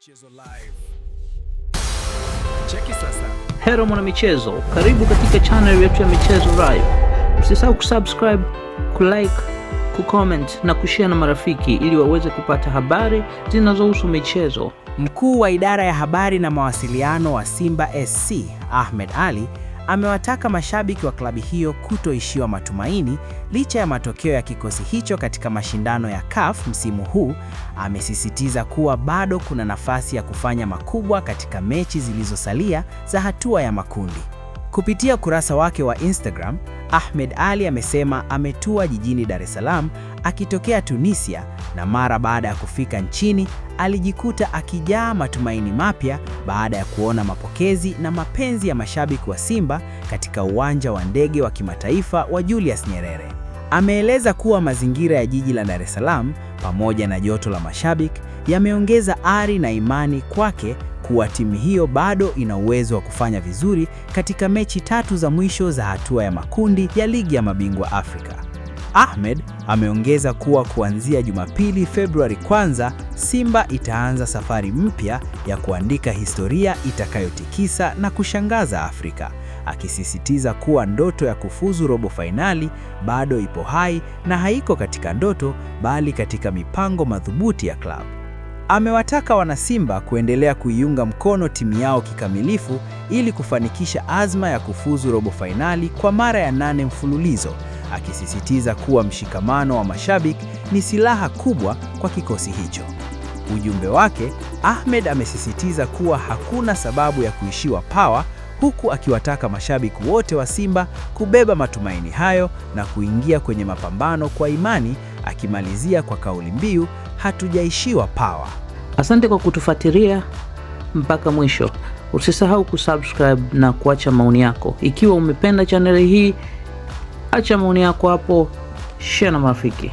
Michezo live. Cheki sasa. Hello mwana michezo, karibu katika channel yetu ya Michezo Live. Usisahau kusubscribe, kulike, kucomment na kushare na marafiki ili waweze kupata habari zinazohusu michezo. Mkuu wa idara ya habari na mawasiliano wa Simba SC, Ahmed Ally, amewataka mashabiki wa klabu hiyo kutoishiwa matumaini licha ya matokeo ya kikosi hicho katika mashindano ya CAF msimu huu. Amesisitiza kuwa bado kuna nafasi ya kufanya makubwa katika mechi zilizosalia za hatua ya makundi. Kupitia ukurasa wake wa Instagram, Ahmed Ally amesema ametua jijini Dar es Salaam akitokea Tunisia, na mara baada ya kufika nchini alijikuta akijaa matumaini mapya baada ya kuona mapokezi na mapenzi ya mashabiki wa Simba katika uwanja wa ndege wa kimataifa wa Julius Nyerere. Ameeleza kuwa mazingira ya jiji la Dar es Salaam pamoja na joto la mashabiki yameongeza ari na imani kwake kuwa timu hiyo bado ina uwezo wa kufanya vizuri katika mechi 3 za mwisho za hatua ya makundi ya Ligi ya Mabingwa Afrika. Ahmed ameongeza kuwa kuanzia Jumapili Februari 1, Simba itaanza safari mpya ya kuandika historia itakayotikisa na kushangaza Afrika, akisisitiza kuwa ndoto ya kufuzu robo fainali bado ipo hai na haiko katika ndoto bali katika mipango madhubuti ya klabu. Amewataka wanasimba kuendelea kuiunga mkono timu yao kikamilifu ili kufanikisha azma ya kufuzu robo fainali kwa mara ya 8 mfululizo, akisisitiza kuwa mshikamano wa mashabiki ni silaha kubwa kwa kikosi hicho. Ujumbe wake, Ahmed amesisitiza kuwa hakuna sababu ya kuishiwa pawa, huku akiwataka mashabiki wote wa Simba kubeba matumaini hayo na kuingia kwenye mapambano kwa imani, akimalizia kwa kauli mbiu hatujaishiwa pawa. Asante kwa kutufuatilia mpaka mwisho. Usisahau kusubscribe na kuacha maoni yako. Ikiwa umependa channel hii, acha maoni yako hapo, share na marafiki.